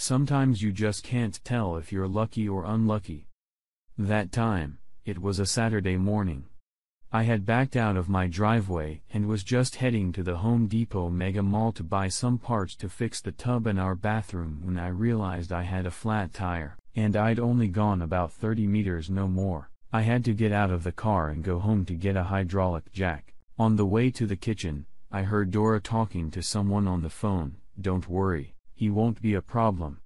Sometimes you just can't tell if you're lucky or unlucky. That time, it was a Saturday morning. I had backed out of my driveway and was just heading to the Home Depot Mega Mall to buy some parts to fix the tub in our bathroom when I realized I had a flat tire, and I'd only gone about 30 meters no more. I had to get out of the car and go home to get a hydraulic jack. On the way to the kitchen, I heard Dora talking to someone on the phone. "Don't worry, he won't be a problem."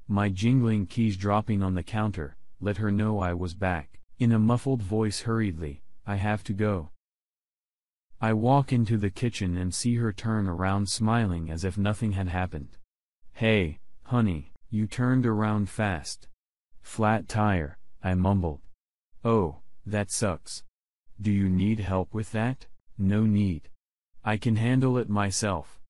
My jingling keys dropping on the counter let her know I was back. In a muffled voice hurriedly, "I have to go." I walk into the kitchen and see her turn around smiling as if nothing had happened. "Hey, honey, you turned around fast." "Flat tire," I mumbled. "Oh, that sucks. Do you need help with that?" "No need. I can handle it myself."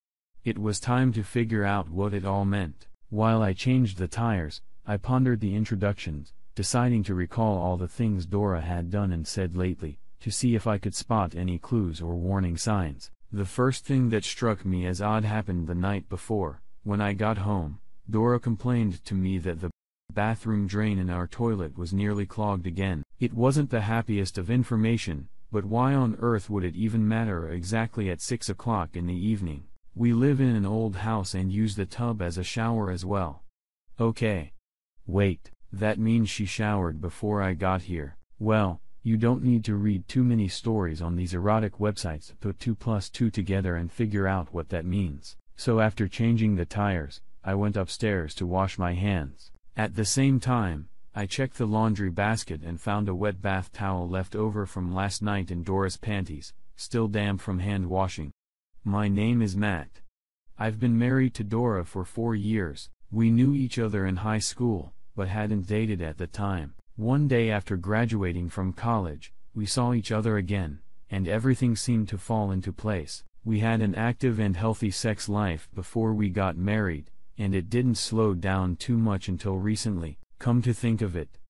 It was time to figure out what it all meant. While I changed the tires, I pondered the introductions, deciding to recall all the things Dora had done and said lately, to see if I could spot any clues or warning signs. The first thing that struck me as odd happened the night before. When I got home, Dora complained to me that the bathroom drain in our toilet was nearly clogged again. It wasn't the happiest of information, but why on earth would it even matter exactly at 6 o'clock in the evening? We live in an old house and use the tub as a shower as well. Okay. Wait, that means she showered before I got here. Well, you don't need to read too many stories on these erotic websites to put 2 plus 2 together and figure out what that means. So after changing the tires, I went upstairs to wash my hands. At the same time, I checked the laundry basket and found a wet bath towel left over from last night in Dora's panties, still damp from hand washing. My name is Matt. I've been married to Dora for 4 years. We knew each other in high school, but hadn't dated at the time. One day after graduating from college, we saw each other again, and everything seemed to fall into place. We had an active and healthy sex life before we got married, and it didn't slow down too much until recently. Come to think of it,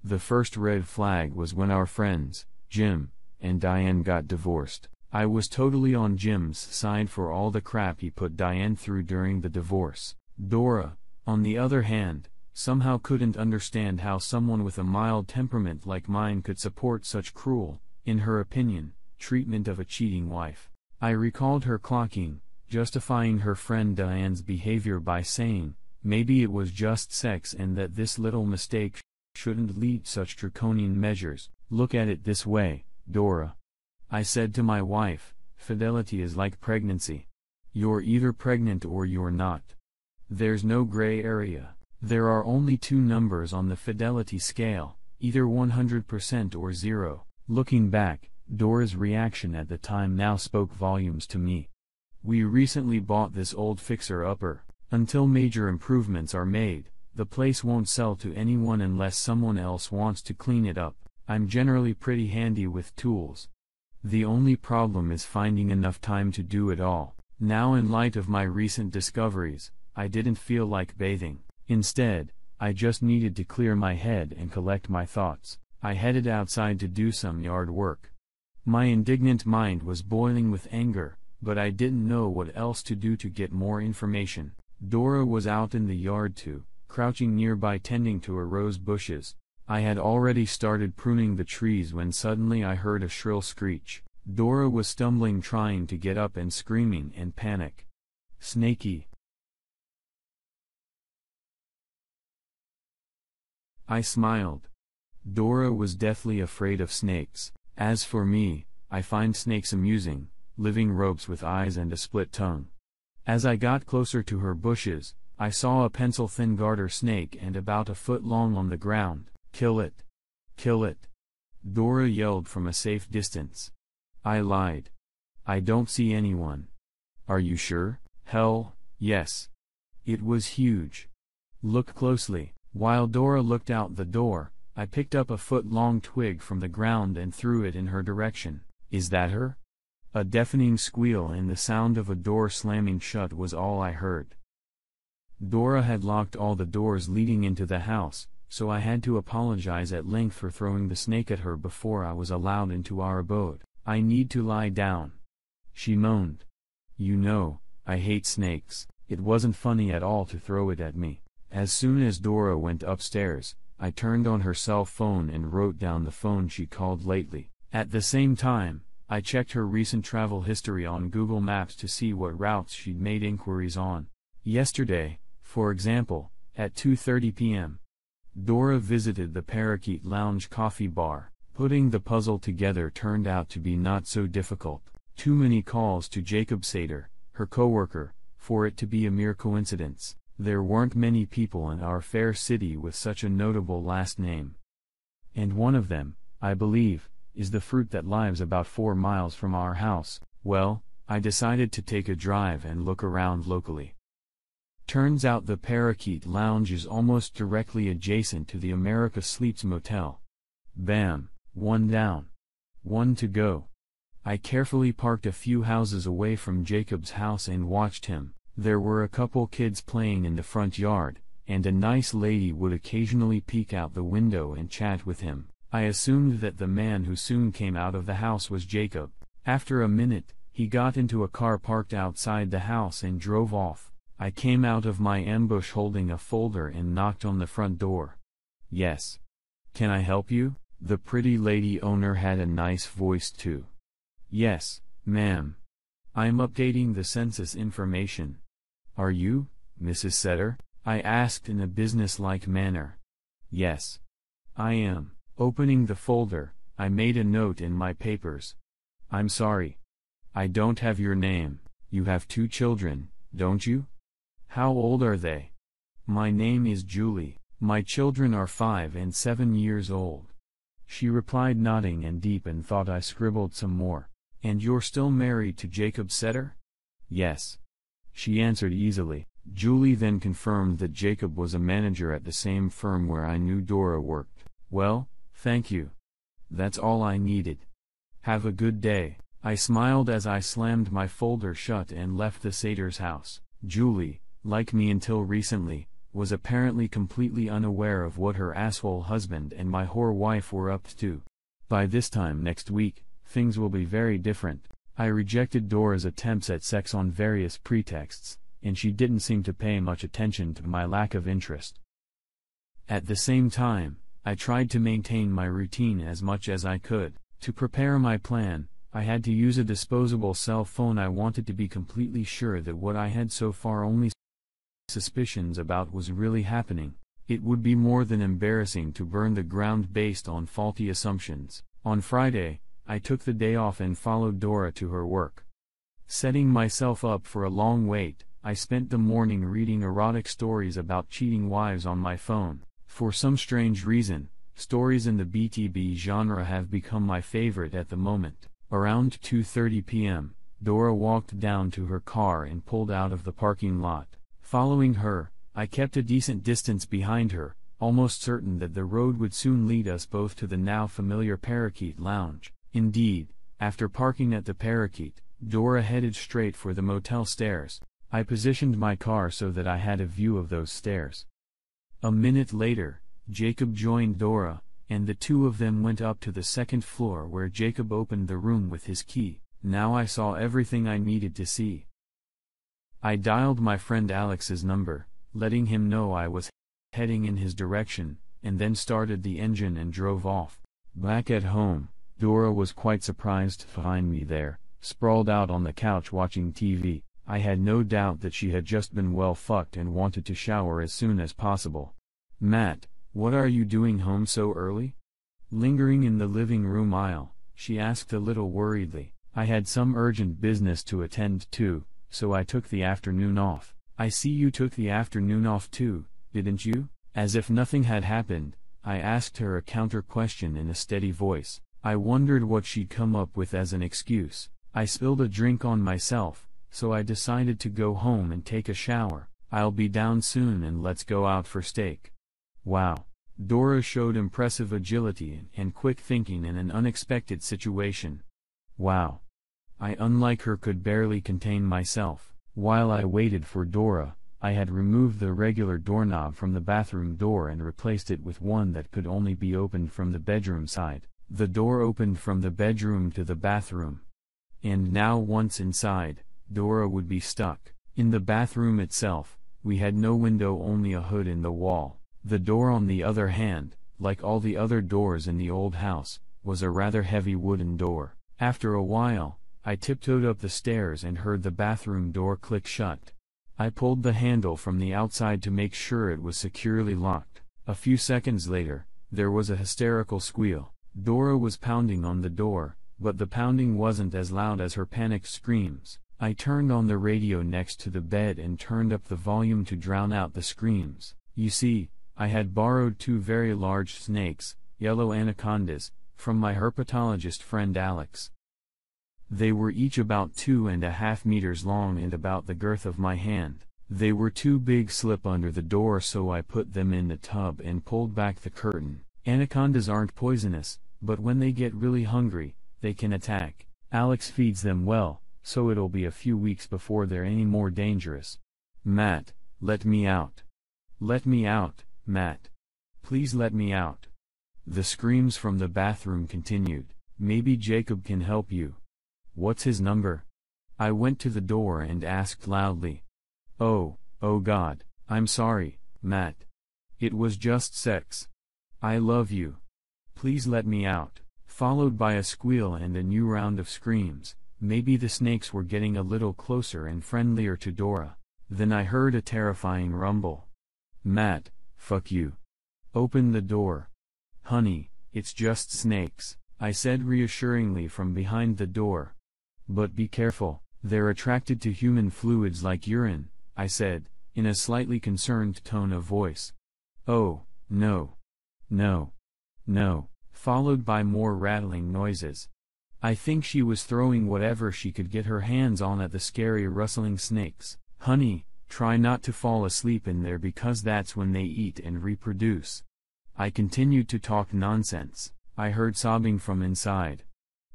the first red flag was when our friends, Jim and Diane, got divorced. I was totally on Jim's side for all the crap he put Diane through during the divorce. Dora, on the other hand, somehow couldn't understand how someone with a mild temperament like mine could support such cruel, in her opinion, treatment of a cheating wife. I recalled her clocking, justifying her friend Diane's behavior by saying, maybe it was just sex and that this little mistake shouldn't lead such draconian measures. Look at it this way, Dora. I said to my wife, fidelity is like pregnancy. You're either pregnant or you're not. There's no gray area. There are only 2 numbers on the fidelity scale, either 100% or 0. Looking back, Dora's reaction at the time now spoke volumes to me. We recently bought this old fixer-upper. Until major improvements are made, the place won't sell to anyone unless someone else wants to clean it up. I'm generally pretty handy with tools. The only problem is finding enough time to do it all. Now, in light of my recent discoveries, I didn't feel like bathing. Instead, I just needed to clear my head and collect my thoughts. I headed outside to do some yard work. My indignant mind was boiling with anger, but I didn't know what else to do to get more information. Dora was out in the yard too, crouching nearby tending to her rose bushes. I had already started pruning the trees when suddenly I heard a shrill screech. Dora was stumbling, trying to get up and screaming in panic. "Snakey!" I smiled. Dora was deathly afraid of snakes. As for me, I find snakes amusing, living ropes with eyes and a split tongue. As I got closer to her bushes, I saw a pencil-thin garter snake and about a foot long on the ground. "Kill it! Kill it!" Dora yelled from a safe distance. I lied. "I don't see anyone." "Are you sure?" "Hell, yes. It was huge. Look closely." While Dora looked out the door, I picked up a foot-long twig from the ground and threw it in her direction. "Is that her?" A deafening squeal and the sound of a door slamming shut was all I heard. Dora had locked all the doors leading into the house, so I had to apologize at length for throwing the snake at her before I was allowed into our abode. "I need to lie down," she moaned. "You know, I hate snakes." It wasn't funny at all to throw it at me. As soon as Dora went upstairs, I turned on her cell phone and wrote down the phone she called lately. At the same time, I checked her recent travel history on Google Maps to see what routes she'd made inquiries on. Yesterday, for example, at 2:30 p.m., Dora visited the Parakeet Lounge coffee bar. Putting the puzzle together turned out to be not so difficult. Too many calls to Jacob Sater, her coworker, for it to be a mere coincidence. There weren't many people in our fair city with such a notable last name. And one of them, I believe, is the fruit that lives about 4 miles from our house. Well, I decided to take a drive and look around locally. Turns out the Parakeet Lounge is almost directly adjacent to the America Sleeps Motel. Bam, one down. One to go. I carefully parked a few houses away from Jacob's house and watched him. There were a couple kids playing in the front yard, and a nice lady would occasionally peek out the window and chat with him. I assumed that the man who soon came out of the house was Jacob. After a minute, he got into a car parked outside the house and drove off. I came out of my ambush holding a folder and knocked on the front door. Yes. Can I help you? The pretty lady owner had a nice voice too. Yes, ma'am. I'm updating the census information. Are you, Mrs. Setter? I asked in a business-like manner. Yes. I am. Opening the folder, I made a note in my papers. I'm sorry. I don't have your name. You have 2 children, don't you? How old are they? My name is Julie. My children are 5 and 7 years old. She replied, nodding and deep, and thought I scribbled some more. And you're still married to Jacob Setter? Yes. She answered easily. Julie then confirmed that Jacob was a manager at the same firm where I knew Dora worked. Well, thank you. That's all I needed. Have a good day. I smiled as I slammed my folder shut and left the Saters' house. Julie, like me until recently, was apparently completely unaware of what her asshole husband and my whore wife were up to. By this time next week, things will be very different. I rejected Dora's attempts at sex on various pretexts, and she didn't seem to pay much attention to my lack of interest. At the same time, I tried to maintain my routine as much as I could. To prepare my plan, I had to use a disposable cell phone. I wanted to be completely sure that what I had so far only suspicions about was really happening. It would be more than embarrassing to burn the ground based on faulty assumptions. On Friday, I took the day off and followed Dora to her work. Setting myself up for a long wait, I spent the morning reading erotic stories about cheating wives on my phone. For some strange reason, stories in the BTB genre have become my favorite at the moment. Around 2:30 p.m., Dora walked down to her car and pulled out of the parking lot. Following her, I kept a decent distance behind her, almost certain that the road would soon lead us both to the now familiar Parakeet Lounge. Indeed, after parking at the Parakeet, Dora headed straight for the motel stairs. I positioned my car so that I had a view of those stairs. A minute later, Jacob joined Dora, and the two of them went up to the second floor where Jacob opened the room with his key. Now I saw everything I needed to see. I dialed my friend Alex's number, letting him know I was heading in his direction, and then started the engine and drove off. Back at home, Dora was quite surprised to find me there, sprawled out on the couch watching TV. I had no doubt that she had just been well fucked and wanted to shower as soon as possible. Matt, what are you doing home so early? Lingering in the living room aisle, she asked a little worriedly. I had some urgent business to attend to, so I took the afternoon off. I see you took the afternoon off too, didn't you? As if nothing had happened, I asked her a counter question in a steady voice. I wondered what she'd come up with as an excuse. I spilled a drink on myself, so I decided to go home and take a shower. I'll be down soon and let's go out for steak. Wow. Dora showed impressive agility and quick thinking in an unexpected situation. Wow. I, unlike her, could barely contain myself. While I waited for Dora, I had removed the regular doorknob from the bathroom door and replaced it with one that could only be opened from the bedroom side. The door opened from the bedroom to the bathroom. And now once inside, Dora would be stuck. In the bathroom itself, We had no window, only a hood in the wall. The door, on the other hand, like all the other doors in the old house, was a rather heavy wooden door. After a while, I tiptoed up the stairs and heard the bathroom door click shut. I pulled the handle from the outside to make sure it was securely locked. A few seconds later, there was a hysterical squeal. Dora was pounding on the door, but the pounding wasn't as loud as her panicked screams. I turned on the radio next to the bed and turned up the volume to drown out the screams. You see, I had borrowed 2 very large snakes, yellow anacondas, from my herpetologist friend Alex. They were each about 2.5 meters long and about the girth of my hand. They were too big to slip under the door, so I put them in the tub and pulled back the curtain. Anacondas aren't poisonous, but when they get really hungry, they can attack. Alex feeds them well, so it'll be a few weeks before they're any more dangerous. Matt, let me out. Let me out, Matt. Please let me out. The screams from the bathroom continued. Maybe Jacob can help you. What's his number? I went to the door and asked loudly. Oh God, I'm sorry, Matt. It was just sex. I love you. Please let me out. Followed by a squeal and a new round of screams. Maybe the snakes were getting a little closer and friendlier to Dora. Then I heard a terrifying rumble. Matt, fuck you. Open the door. Honey, it's just snakes, I said reassuringly from behind the door. But be careful, they're attracted to human fluids like urine, I said, in a slightly concerned tone of voice. Oh, no. No. No, followed by more rattling noises. I think she was throwing whatever she could get her hands on at the scary rustling snakes. Honey, try not to fall asleep in there because that's when they eat and reproduce. I continued to talk nonsense. I heard sobbing from inside.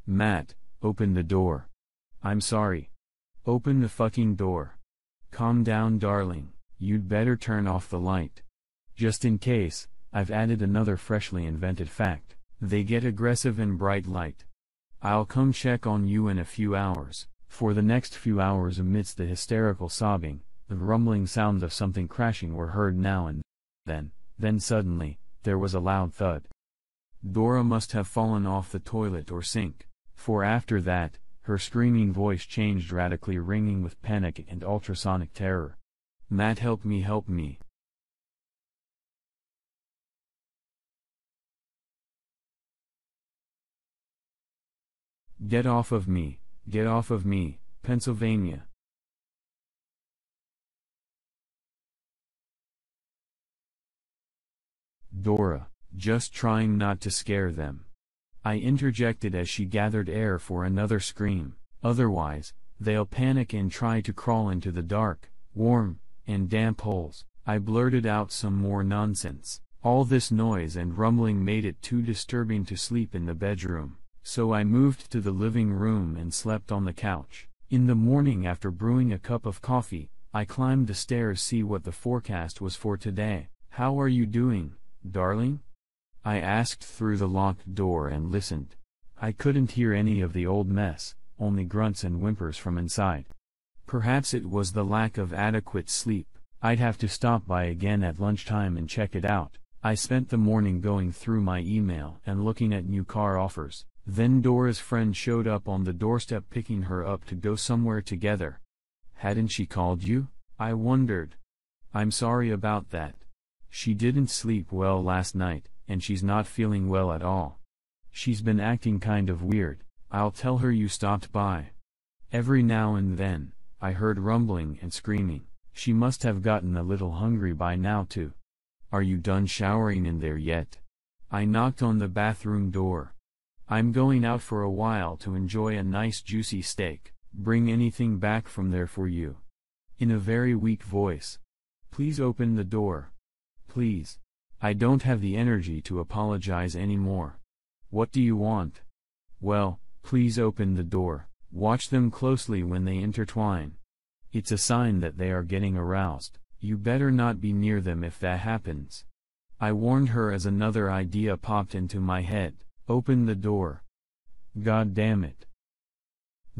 Matt, open the door. I'm sorry. Open the fucking door. Calm down, darling. You'd better turn off the light. Just in case, I've added another freshly invented fact. They get aggressive in bright light. I'll come check on you in a few hours. For the next few hours, amidst the hysterical sobbing, the rumbling sounds of something crashing were heard now and then. Then suddenly, there was a loud thud. Dora must have fallen off the toilet or sink, for after that, her screaming voice changed radically, ringing with panic and ultrasonic terror. Matt, help me, help me. Get off of me, Pennsylvania. Dora, just trying not to scare them. I interjected as she gathered air for another scream. Otherwise, they'll panic and try to crawl into the dark, warm, and damp holes. I blurted out some more nonsense. All this noise and rumbling made it too disturbing to sleep in the bedroom, so I moved to the living room and slept on the couch. In the morning, after brewing a cup of coffee, I climbed the stairs to see what the forecast was for today. How are you doing, darling? I asked through the locked door and listened. I couldn't hear any of the old mess, only grunts and whimpers from inside. Perhaps it was the lack of adequate sleep. I'd have to stop by again at lunchtime and check it out. I spent the morning going through my email and looking at new car offers. Then Dora's friend showed up on the doorstep, picking her up to go somewhere together. Hadn't she called you? I wondered. I'm sorry about that. She didn't sleep well last night, and she's not feeling well at all. She's been acting kind of weird. I'll tell her you stopped by. Every now and then, I heard rumbling and screaming. She must have gotten a little hungry by now too. Are you done showering in there yet? I knocked on the bathroom door. I'm going out for a while to enjoy a nice juicy steak. Bring anything back from there for you. In a very weak voice. Please open the door. Please. I don't have the energy to apologize anymore. What do you want? Well, please open the door. Watch them closely when they intertwine. It's a sign that they are getting aroused. You better not be near them if that happens. I warned her as another idea popped into my head. Open the door. God damn it.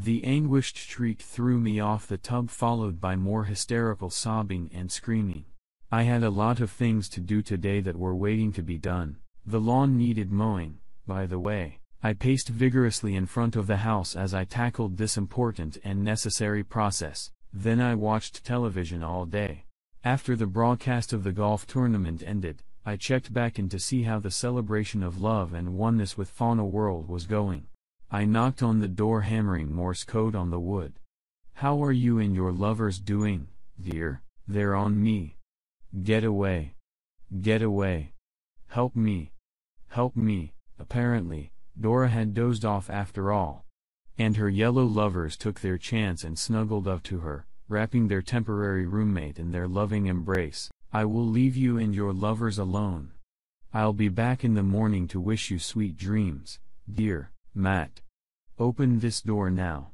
The anguished shriek threw me off the tub, followed by more hysterical sobbing and screaming. I had a lot of things to do today that were waiting to be done. The lawn needed mowing, by the way. I paced vigorously in front of the house as I tackled this important and necessary process. Then I watched television all day. After the broadcast of the golf tournament ended, I checked back in to see how the celebration of love and oneness with Fauna World was going. I knocked on the door, hammering Morse code on the wood. "How are you and your lovers doing, dear? They're on me. Get away. Get away. Help me. Help me." Apparently, Dora had dozed off after all. And her yellow lovers took their chance and snuggled up to her, wrapping their temporary roommate in their loving embrace. "I will leave you and your lovers alone. I'll be back in the morning to wish you sweet dreams, dear Matt. Open this door now."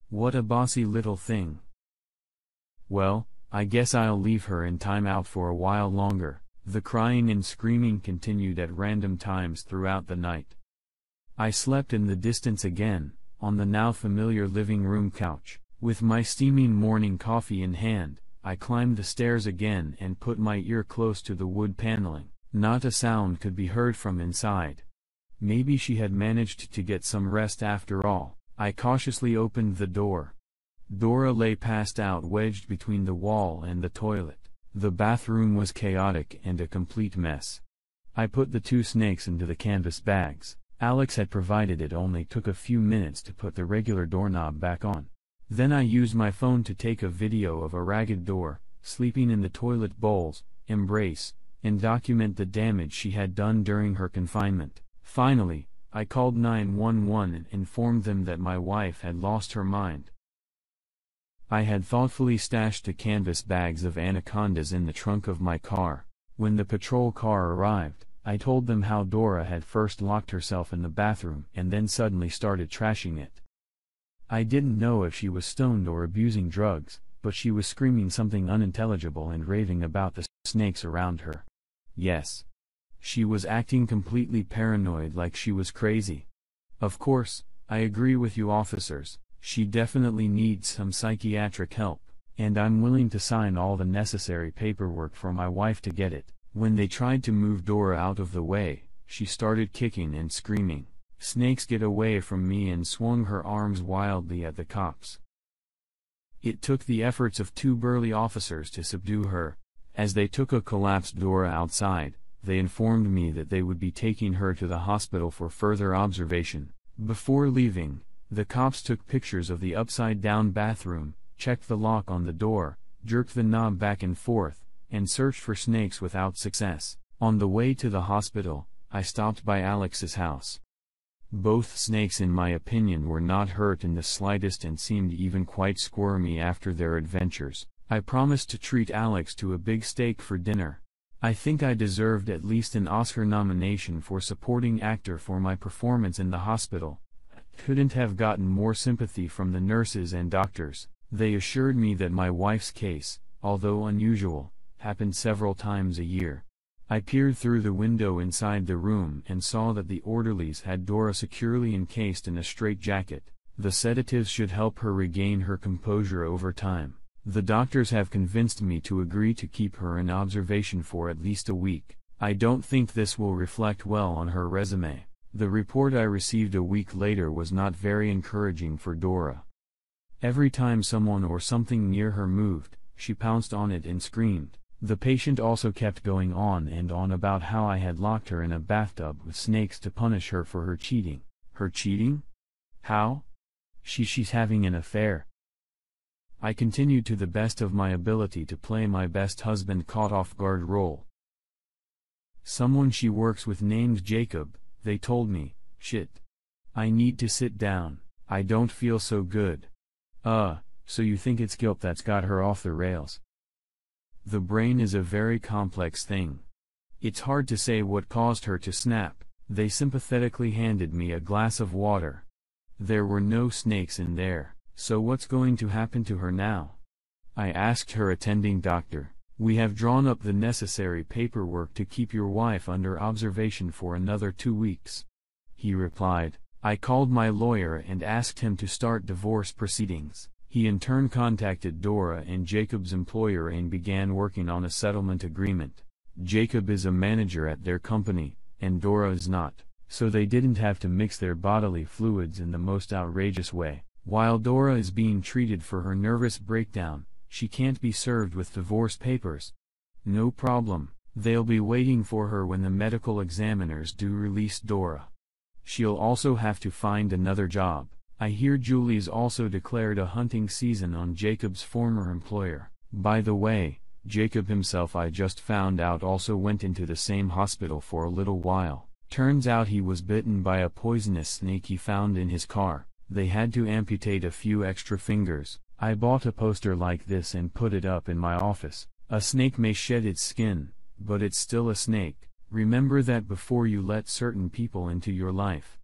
What a bossy little thing. Well, I guess I'll leave her in timeout for a while longer. The crying and screaming continued at random times throughout the night. I slept in the distance again, on the now familiar living room couch. With my steaming morning coffee in hand, I climbed the stairs again and put my ear close to the wood paneling. Not a sound could be heard from inside. Maybe she had managed to get some rest after all. I cautiously opened the door. Dora lay passed out, wedged between the wall and the toilet. The bathroom was chaotic and a complete mess. I put the 2 snakes into the canvas bags. Alex had provided it only took a few minutes to put the regular doorknob back on. Then I used my phone to take a video of a ragged Dora, sleeping in the toilet bowl's embrace, and document the damage she had done during her confinement. Finally, I called 911 and informed them that my wife had lost her mind. I had thoughtfully stashed the canvas bags of anacondas in the trunk of my car. When the patrol car arrived, I told them how Dora had first locked herself in the bathroom and then suddenly started trashing it. I didn't know if she was stoned or abusing drugs, but she was screaming something unintelligible and raving about the snakes around her. Yes. She was acting completely paranoid, like she was crazy. Of course, I agree with you officers, she definitely needs some psychiatric help, and I'm willing to sign all the necessary paperwork for my wife to get it. When they tried to move Dora out of the way, she started kicking and screaming, "Snakes, get away from me," and swung her arms wildly at the cops. It took the efforts of 2 burly officers to subdue her. As they took a collapsed Dora outside, they informed me that they would be taking her to the hospital for further observation. Before leaving, the cops took pictures of the upside-down bathroom, checked the lock on the door, jerked the knob back and forth, and searched for snakes without success. On the way to the hospital, I stopped by Alex's house. Both snakes, in my opinion, were not hurt in the slightest and seemed even quite squirmy after their adventures. I promised to treat Alex to a big steak for dinner. I think I deserved at least an Oscar nomination for supporting actor for my performance in the hospital. Couldn't have gotten more sympathy from the nurses and doctors. They assured me that my wife's case, although unusual, happened several times a year. I peered through the window inside the room and saw that the orderlies had Dora securely encased in a straitjacket. The sedatives should help her regain her composure over time. The doctors have convinced me to agree to keep her in observation for at least a week. I don't think this will reflect well on her resume. The report I received a week later was not very encouraging for Dora. Every time someone or something near her moved, she pounced on it and screamed. The patient also kept going on and on about how I had locked her in a bathtub with snakes to punish her for her cheating. Her cheating? How? She's having an affair. I continued to the best of my ability to play my best husband caught off guard role. Someone she works with named Jacob, they told me. Shit. I need to sit down. I don't feel so good. So you think it's guilt that's got her off the rails? The brain is a very complex thing. It's hard to say what caused her to snap. They sympathetically handed me a glass of water. There were no snakes in there. So what's going to happen to her now? I asked her attending doctor. We have drawn up the necessary paperwork to keep your wife under observation for another 2 weeks. He replied, I called my lawyer and asked him to start divorce proceedings. He in turn contacted Dora and Jacob's employer and began working on a settlement agreement. Jacob is a manager at their company, and Dora is not, so they didn't have to mix their bodily fluids in the most outrageous way. While Dora is being treated for her nervous breakdown, she can't be served with divorce papers. No problem, they'll be waiting for her when the medical examiners do release Dora. She'll also have to find another job. I hear Julie's also declared a hunting season on Jacob's former employer. By the way, Jacob himself, I just found out, also went into the same hospital for a little while. Turns out he was bitten by a poisonous snake he found in his car. They had to amputate a few extra fingers. I bought a poster like this and put it up in my office. A snake may shed its skin, but it's still a snake. Remember that before you let certain people into your life.